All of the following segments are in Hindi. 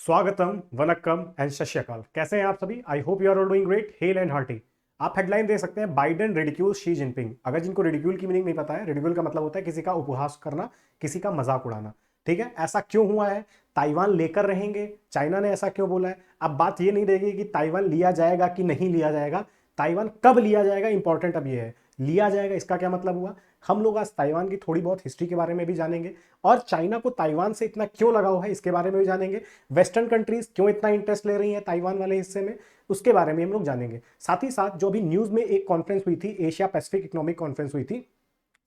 स्वागतम, वनक्कम एंड सत श्री अकाल। कैसे हैं आप सभी? I hope you are all doing great, hale and hearty. आप हेडलाइन दे सकते हैं, बाइडेन रिडिक्यूल शी जिनपिंग। अगर जिनको रिडिक्यूल की मीनिंग नहीं पता है, रिडिक्यूल का मतलब होता है किसी का उपहास करना, किसी का मजाक उड़ाना। ठीक है, ऐसा क्यों हुआ है? ताइवान लेकर रहेंगे, चाइना ने ऐसा क्यों बोला है? अब बात ये नहीं रहेगी कि ताइवान लिया जाएगा कि नहीं लिया जाएगा, ताइवान कब लिया जाएगा इंपॉर्टेंट अब ये है। लिया जाएगा इसका क्या मतलब हुआ? हम लोग आज ताइवान की थोड़ी बहुत हिस्ट्री के बारे में भी जानेंगे और चाइना को ताइवान से इतना क्यों लगाव है इसके बारे में भी जानेंगे। वेस्टर्न कंट्रीज क्यों इतना इंटरेस्ट ले रही हैं ताइवान वाले हिस्से में, उसके बारे में हम लोग जानेंगे। साथ ही साथ जो भी न्यूज में एक कॉन्फ्रेंस हुई थी, एशिया पैसिफिक इकोनॉमिक कॉन्फ्रेंस हुई थी,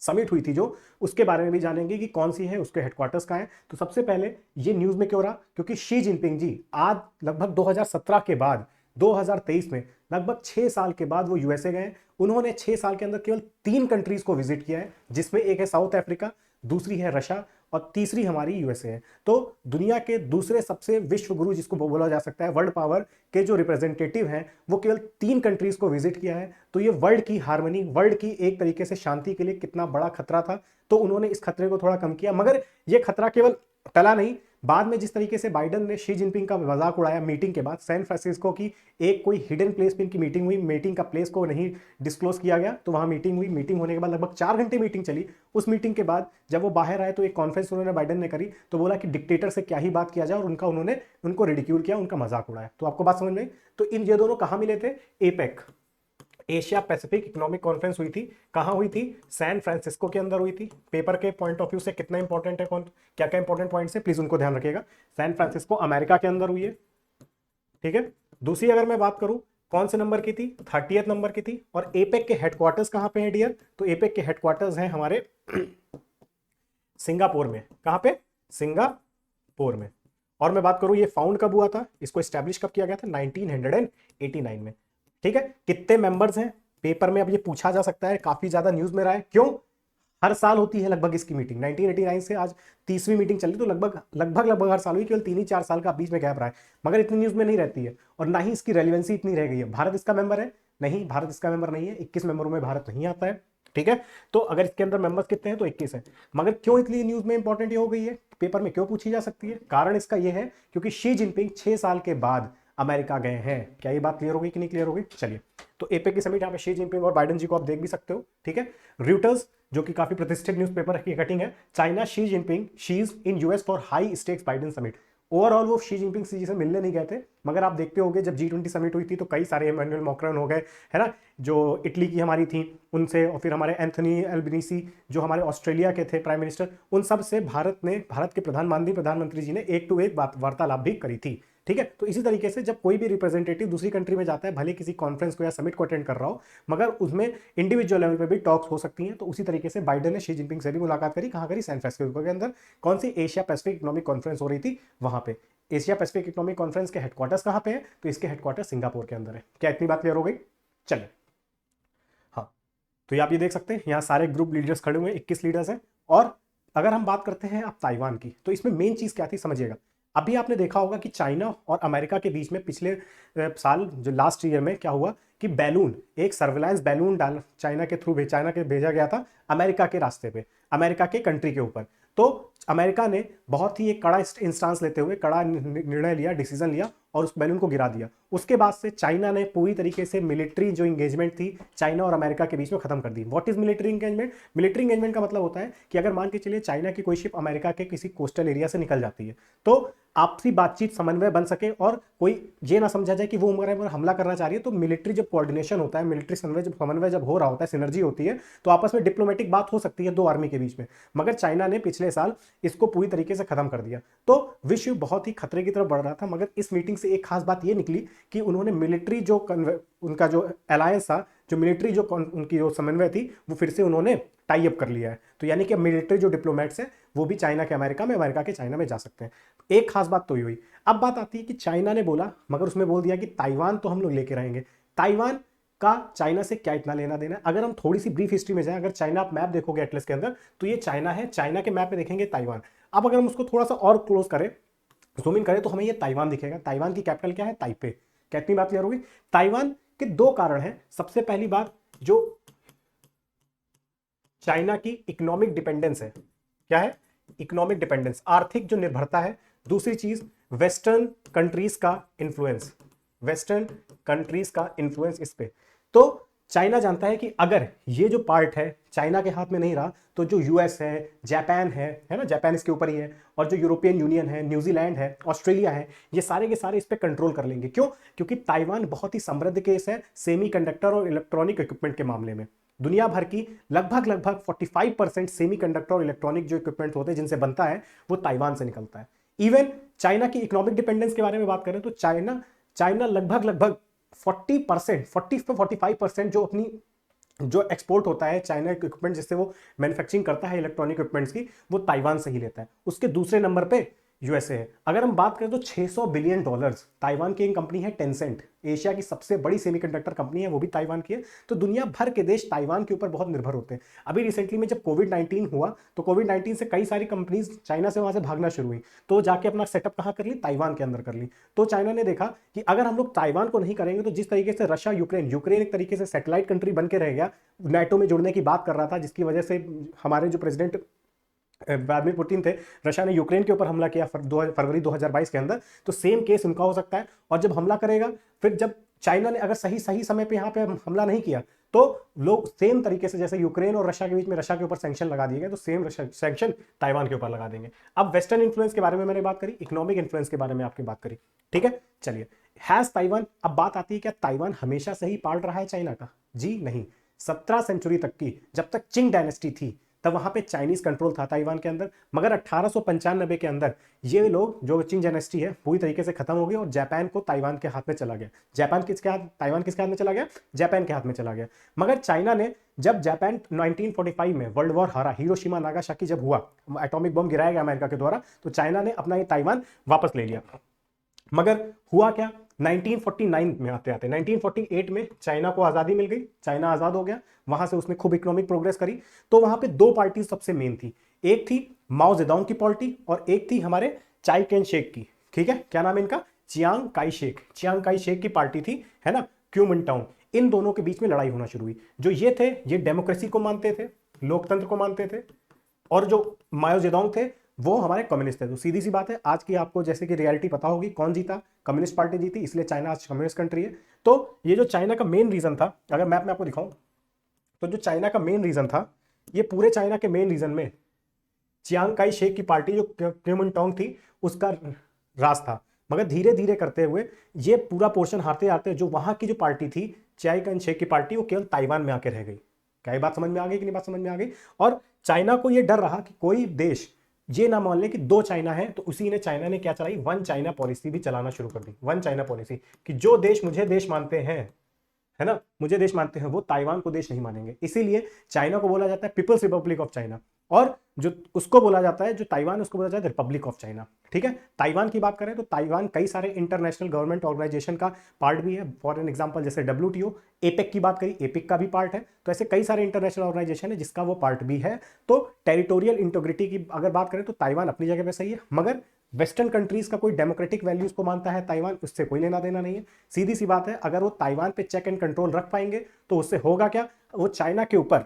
समिट हुई थी जो, उसके बारे में भी जानेंगे कि कौन सी है, उसके हेडक्वार्टर्स कहाँ है। तो सबसे पहले ये न्यूज में क्यों रहा? क्योंकि शी जिनपिंग जी आज लगभग 2017 के बाद 2023 में लगभग 6 साल के बाद वो यूएसए गए। उन्होंने 6 साल के अंदर केवल 3 कंट्रीज को विजिट किया है, जिसमें एक है साउथ अफ्रीका, दूसरी है रशिया और तीसरी हमारी यूएसए है। तो दुनिया के दूसरे सबसे विश्व गुरु जिसको बोला जा सकता है, वर्ल्ड पावर के जो रिप्रेजेंटेटिव हैं, वो केवल 3 कंट्रीज को विजिट किया है। तो ये वर्ल्ड की हार्मनी, वर्ल्ड की एक तरीके से शांति के लिए कितना बड़ा खतरा था। तो उन्होंने इस खतरे को थोड़ा कम किया, मगर ये खतरा केवल टला नहीं। बाद में जिस तरीके से बाइडेन ने शी जिनपिंग का मजाक उड़ाया मीटिंग के बाद, सैन फ्रांसिस्को की एक कोई हिडन प्लेस पे इनकी मीटिंग हुई, मीटिंग का प्लेस को नहीं डिस्क्लोज किया गया, तो वहां मीटिंग हुई। मीटिंग होने के बाद लगभग 4 घंटे मीटिंग चली। उस मीटिंग के बाद जब वो बाहर आए तो एक कॉन्फ्रेंस उन्होंने बाइडेन ने करी, तो बोला कि डिक्टेटर से क्या ही बात किया जाए, और उन्होंने उनको रिडिक्यूल किया, उनका मजाक उड़ाया। तो आपको बात समझ में? तो इन ये दोनों कहां मिले थे? APEC, Asia Pacific economic conference हुई थी। कहां हुई थी? सैन फ्रांसिस्को के अंदर हुई थी। पेपर के पॉइंट ऑफ व्यू से कितना इंपॉर्टेंट है, कौन क्या क्या इंपॉर्टेंट पॉइंट्स है, प्लीज उनको ध्यान रखिएगा। सैन फ्रांसिस्को अमेरिका के अंदर हुई है, ठीक है। दूसरी अगर मैं बात करूं, कौन से नंबर की थी? 30th नंबर की थी। और एपेक के हेडक्वार्टर्स कहां पे हैं डियर? तो एपेक के हेडक्वार्टर्स हैं हमारे सिंगापुर में। कहां पे? सिंगापुर में। और मैं बात करूं ये फाउंड कब हुआ था, इसको एस्टैब्लिश कब किया गया था? 1989 में। ठीक है, कितने मेंबर्स हैं? पेपर में अब ये पूछा जा सकता है, काफी ज्यादा न्यूज में रहा है। क्यों? हर साल होती है लगभग इसकी मीटिंग। 1989 से आज 30वीं मीटिंग चल रही, तो लगभग हर साल हुई। केवल 3 ही 4 साल का बीच में गैप रहा है, मगर इतनी न्यूज में नहीं रहती है, और ना ही इसकी रेलिवेंसी इतनी रह गई है। भारत इसका मेंबर है? नहीं, भारत इसका मेंबर नहीं है। 21 मेंबरों में भारत नहीं आता है, ठीक है। तो अगर इसके अंदर मेंबर्स कितने हैं? तो 21 है। मगर क्यों इतनी न्यूज में इंपॉर्टेंट ये हो गई है, पेपर में क्यों पूछी जा सकती है? कारण इसका यह है क्योंकि शी जिनपिंग 6 साल के बाद अमेरिका गए हैं। क्या ये बात क्लियर होगी कि नहीं क्लियर होगी? चलिए, तो एपेक की समिट यहाँ पे शी जिनपिंग और बाइडेन जी को आप देख भी सकते हो, ठीक है। रूटर्स जो कि काफी प्रतिष्ठित न्यूज़पेपर की कटिंग है, China Xi Jinping she is in US for high stakes Biden summit. Overall वो शी जिनपिंग जी से मिलने नहीं गए थे, मगर आप देखते होंगे जब G20 समिट हुई थी तो कई सारे इमैनुअल मैक्रोन हो गए, है ना, जो इटली की हमारी थी उनसे, और फिर हमारे एंथनी एल्बनीसी जो हमारे ऑस्ट्रेलिया के थे प्राइम मिनिस्टर, उन सब से भारत के प्रधानमंत्री जी ने एक टू एक वार्तालाप भी करी थी, ठीक है। तो इसी तरीके से जब कोई भी रिप्रेजेंटेटिव दूसरी कंट्री में जाता है, भले किसी कॉन्फ्रेंस को या समिट को अटेंड कर रहा हो, मगर उसमें इंडिविजुअल लेवल पे भी टॉक्स हो सकती हैं। तो उसी तरीके से बाइडेन ने शी जिनपिंग से भी मुलाकात करी। कहां करी? सैन फ्रांसिस्को के अंदर। कौन सी? एशिया पैसिफिक इकोनॉमिक कॉन्फ्रेंस हो रही थी वहां पे। एशिया पैसिफिक इकोनॉमिक कॉन्फ्रेंस के हेडक्वार्टर्स कहां पे है? तो इसके हेडक्वार्टर्स सिंगापुर के अंदर है। क्या इतनी बात क्लियर हो गई? चलिए, हाँ, तो ये आप ये देख सकते हैं, यहाँ सारे ग्रुप लीडर्स खड़े हुए हैं, 21 लीडर्स हैं। और अगर हम बात करते हैं आप ताइवान की, तो इसमें मेन चीज क्या थी समझिएगा। अभी आपने देखा होगा कि चाइना और अमेरिका के बीच में पिछले साल जो लास्ट ईयर में क्या हुआ कि बैलून, एक सर्विलांस बैलून डाल चाइना के थ्रू चाइना के भेजा गया था अमेरिका के रास्ते पे, अमेरिका के कंट्री के ऊपर। तो अमेरिका ने बहुत ही एक कड़ा इंस्टांस लेते हुए कड़ा निर्णय लिया, डिसीजन लिया, और उस बैलून को गिरा दिया। उसके बाद से चाइना ने पूरी तरीके से मिलिट्री जो इंगेजमेंट थी चाइना और अमेरिका के बीच में खत्म कर दी। What is military engagement? Military engagement का मतलब होता है कि अगर मान के चलिए चाइना की कोई शिप अमेरिका के किसी कोस्टल एरिया से निकल जाती है, तो आपसी बातचीत समन्वय बन सके और कोई ये ना समझा जाए कि वो हमारे पर हमला करना चाह रही है। तो मिलिट्री जब कोऑर्डिनेशन होता है, मिलिट्री समन्वय जब हो रहा होता है, सिनर्जी होती है, तो आपस में डिप्लोमेटिक बात हो सकती है दो आर्मी के बीच में। मगर चाइना ने पिछले साल इसको पूरी तरीके से खत्म कर दिया। तो विश्व बहुत ही खतरे की तरफ बढ़ रहा था। मगर इस मीटिंग से एक खास बात यह निकली कि उन्होंने मिलिट्री जो उनका जो अलायंस था, जो मिलिट्री जो उनकी जो समन्वय थी, वो फिर से उन्होंने टाई अप कर लिया है। तो यानी कि मिलिट्री जो डिप्लोमेट्स हैं वो भी चाइना के अमेरिका में, अमेरिका के चाइना में जा सकते हैं। एक खास बात तो ये हुई। अब बात आती है कि चाइना ने बोला, मगर उसमें बोल दिया कि ताइवान तो हम लोग लेके रहेंगे। ताइवान का चाइना से क्या इतना लेना देना? अगर हम थोड़ी सी ब्रीफ हिस्ट्री में जाएं, अगर चाइना आप मैप देखोगे एटलस के अंदर, तो ये चाइना है, चाइना के मैप में देखेंगे ताइवान। अब अगर हम उसको थोड़ा सा और क्लोज करें, जूम इन करें, तो हमें ये ताइवान दिखेगा। ताइवान की कैपिटल क्या है? ताइपे। कितनी बात क्लियर होगी? ताइवान के दो कारण हैं। सबसे पहली बात, जो चाइना की इकोनॉमिक डिपेंडेंस है, क्या है? इकोनॉमिक डिपेंडेंस, आर्थिक जो निर्भरता है दूसरी चीज वेस्टर्न कंट्रीज का इन्फ्लुएंस, वेस्टर्न कंट्रीज का इन्फ्लुएंस इस पे। तो चाइना जानता है कि अगर ये जो पार्ट है चाइना के हाथ में नहीं रहा तो जो यूएस है, जापान है ना, जापान इसके ऊपर ही है, और जो यूरोपियन यूनियन है, न्यूजीलैंड है, ऑस्ट्रेलिया है, ये सारे के सारे इस पे कंट्रोल कर लेंगे। क्यों? क्योंकि ताइवान बहुत ही समृद्ध केस है सेमीकंडक्टर और इलेक्ट्रॉनिक इक्विपमेंट के मामले में। दुनिया भर की लगभग 45% सेमीकंडक्टर और इलेक्ट्रॉनिक जो इक्विपमेंट होते हैं जिनसे बनता है वो ताइवान से निकलता है। इवन चाइना की इकोनॉमिक डिपेंडेंस के बारे में बात करें तो चाइना लगभग 40% 45% जो एक्सपोर्ट होता है चाइना के इक्विपमेंट जिससे वो मैन्युफैक्चरिंग करता है इलेक्ट्रॉनिक इक्विपमेंट्स की, वो ताइवान से ही लेता है। उसके दूसरे नंबर पे यूएसए है। अगर हम बात करें तो $600 बिलियन ताइवान की एक कंपनी है टेंसेंट, एशिया की सबसे बड़ी सेमीकंडक्टर कंपनी है, वो भी ताइवान की है। तो दुनिया भर के देश ताइवान के ऊपर बहुत निर्भर होते हैं। अभी रिसेंटली में जब कोविड-19 हुआ तो कोविड-19 से कई सारी कंपनीज चाइना से वहां से भागना शुरू हुई, तो जाके अपना सेटअप कहां कर ली? ताइवान के अंदर कर ली। तो चाइना ने देखा कि अगर हम लोग ताइवान को नहीं करेंगे तो जिस तरीके से रशिया यूक्रेन एक तरीके से सैटेलाइट कंट्री बन के रह गया, नाटो में जुड़ने की बात कर रहा था, जिसकी वजह से हमारे जो प्रेसिडेंट व्लादिमीर पुतिन थे, रशिया ने यूक्रेन के ऊपर हमला किया फरवरी 2022 के अंदर, तो सेम केस उनका हो सकता है। और जब हमला करेगा, फिर जब चाइना ने अगर सही समय पे यहाँ पे हमला नहीं किया तो लोग सेम तरीके से जैसे यूक्रेन और रशिया के बीच में रशिया के ऊपर सैंक्शन लगा दिए गए, तो सेम सैंक्शन ताइवान के ऊपर लगा देंगे। अब वेस्टर्न इन्फ्लुएंस के बारे में मैंने बात करी, इकोनॉमिक इन्फ्लुएंस के बारे में आपकी बात करी, ठीक है। चलिए, हैज ताइवान, अब बात आती है क्या ताइवान हमेशा से ही पार्ट रहा है चाइना का? जी नहीं। 17 सेंचुरी तक की, जब तक चिंग डायनेस्टी थी, तब वहां पे चाइनीज कंट्रोल था ताइवान के अंदर। मगर 1895 के अंदर ये लोग, जो चिंग डायनेस्टी है, पूरी तरीके से खत्म हो गई और जापान को ताइवान के हाथ में चला गया। ताइवान किसके हाथ में चला गया? जापान के हाथ में चला गया। मगर चाइना ने, जब जापान 1945 में वर्ल्ड वॉर हारा, हिरोशिमा नागासाकी जब हुआ, एटॉमिक बम गिराया गया अमेरिका के द्वारा, तो चाइना ने अपना ये ताइवान वापस ले लिया। मगर हुआ क्या? 1949 में आते 1948 में चाइना को आज़ादी मिल गई, चाइना आज़ाद हो गया। वहां से उसने खूब इकोनॉमिक प्रोग्रेस करी। तो वहां पे दो पार्टी सबसे मेन थी, एक थी माओ जेडोंग की पार्टी और एक थी हमारे चाई कैन शेक की, ठीक है। क्या नाम है इनका? चियांग काई शेक की पार्टी थी, है ना, क्यूमिंटांग। इन दोनों के बीच में लड़ाई होना शुरू हुई। जो ये थे, ये डेमोक्रेसी को मानते थे, लोकतंत्र को मानते थे, और जो माओ जेडोंग थे वो हमारे कम्युनिस्ट थे। तो सीधी सी बात है, आज की आपको जैसे कि रियलिटी पता होगी, कौन जीता? कम्युनिस्ट पार्टी जीती, इसलिए चाइना आज कम्युनिस्ट कंट्री है। तो ये जो चाइना का मेन रीजन था, अगर मैप में आपको दिखाऊं तो जो चाइना का मेन रीजन था, ये पूरे चाइना के मेन रीजन में चियांग काई शेक की पार्टी जो क्यूमिंटांग थी उसका राज था। मगर धीरे धीरे करते हुए ये पूरा पोर्शन हारते हारते जो वहां की जो पार्टी थी चाई कैन शेक की पार्टी, वो केवल ताइवान में आके रह गई। क्या ये बात समझ में आ गई कि नहीं बात समझ में आ गई? और चाइना को ये डर रहा कि कोई देश ये ना मान ले कि दो चाइना है, तो उसी ने चाइना ने क्या चलाई? वन चाइना पॉलिसी भी चलाना शुरू कर दी। वन चाइना पॉलिसी कि जो देश मुझे देश मानते हैं, है ना, मुझे देश मानते हैं, वो ताइवान को देश नहीं मानेंगे। इसीलिए चाइना को बोला जाता है पीपल्स रिपब्लिक ऑफ चाइना, और जो उसको बोला जाता है, जो ताइवान, उसको बोला जाता है रिपब्लिक ऑफ चाइना, ठीक है। ताइवान की बात करें तो ताइवान कई सारे इंटरनेशनल गवर्नमेंट ऑर्गेनाइजेशन का पार्ट भी है। फॉर एन एग्जांपल जैसे WTO, एपेक की बात करी, एपेक का भी पार्ट है। तो ऐसे कई सारे इंटरनेशनल ऑर्गेनाइजेशन है जिसका वो पार्ट भी है। तो टेरिटोरियल इंटीग्रिटी की अगर बात करें तो ताइवान अपनी जगह पे सही है, मगर वेस्टर्न कंट्रीज का कोई डेमोक्रेटिक वैल्यूज को मानता है ताइवान, उससे कोई लेना देना नहीं है। सीधी सी बात है, अगर वो ताइवान पे चेक एंड कंट्रोल रख पाएंगे तो उससे होगा क्या? वो चाइना के ऊपर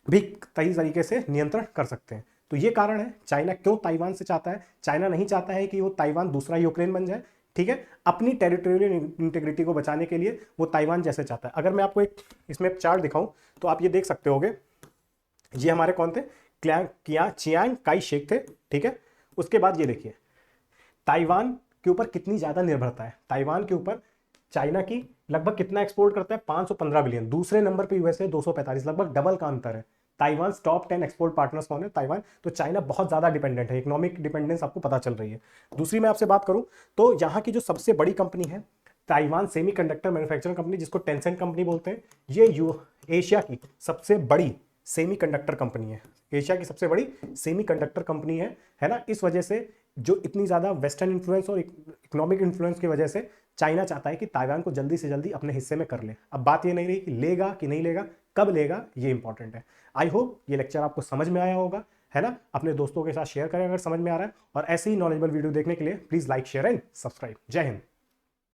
भी कई तरीके से नियंत्रण कर सकते हैं। तो ये कारण है चाइना क्यों ताइवान से चाहता है। चाइना नहीं चाहता है कि वो ताइवान दूसरा यूक्रेन बन जाए, ठीक है। अपनी टेरिटोरियल इंटीग्रिटी को बचाने के लिए वो ताइवान जैसे चाहता है। अगर मैं आपको एक इसमें चार्ट दिखाऊं तो आप ये देख सकते होगे, ये हमारे कौन थे? चियांग काई शेक थे, ठीक है। उसके बाद ये देखिए ताइवान के ऊपर कितनी ज्यादा निर्भरता है। ताइवान के ऊपर चाइना की लगभग कितना एक्सपोर्ट करता है? 515 बिलियन। दूसरे नंबर पे यूएसए 245, लगभग डबल का अंतर है। ताइवान टॉप 10 एक्सपोर्ट पार्टनर्स कौन है? ताइवान। तो चाइना बहुत ज्यादा डिपेंडेंट है, इकोनॉमिक डिपेंडेंस आपको पता चल रही है। दूसरी मैं आपसे बात करूं तो यहाँ की जो सबसे बड़ी कंपनी है ताइवान सेमीकंडक्टर मैन्युफैक्चरिंग कंपनी, जिसको टेंसेंट कंपनी बोलते हैं, ये एशिया की सबसे बड़ी सेमीकंडक्टर कंपनी है। एशिया की सबसे बड़ी सेमीकंडक्टर कंपनी है ना। इस वजह से जो इतनी ज्यादा वेस्टर्न इन्फ्लुएंस और इकोनॉमिक इन्फ्लुएंस की वजह से चाइना चाहता है कि ताइवान को जल्दी से जल्दी अपने हिस्से में कर ले। अब बात ये नहीं रही कि लेगा कि नहीं लेगा, कब लेगा, ये इंपॉर्टेंट है। आई होप ये लेक्चर आपको समझ में आया होगा, है ना। अपने दोस्तों के साथ शेयर करें अगर समझ में आ रहा है, और ऐसे ही नॉलेजेबल वीडियो देखने के लिए please like, share and subscribe. जय हिंद।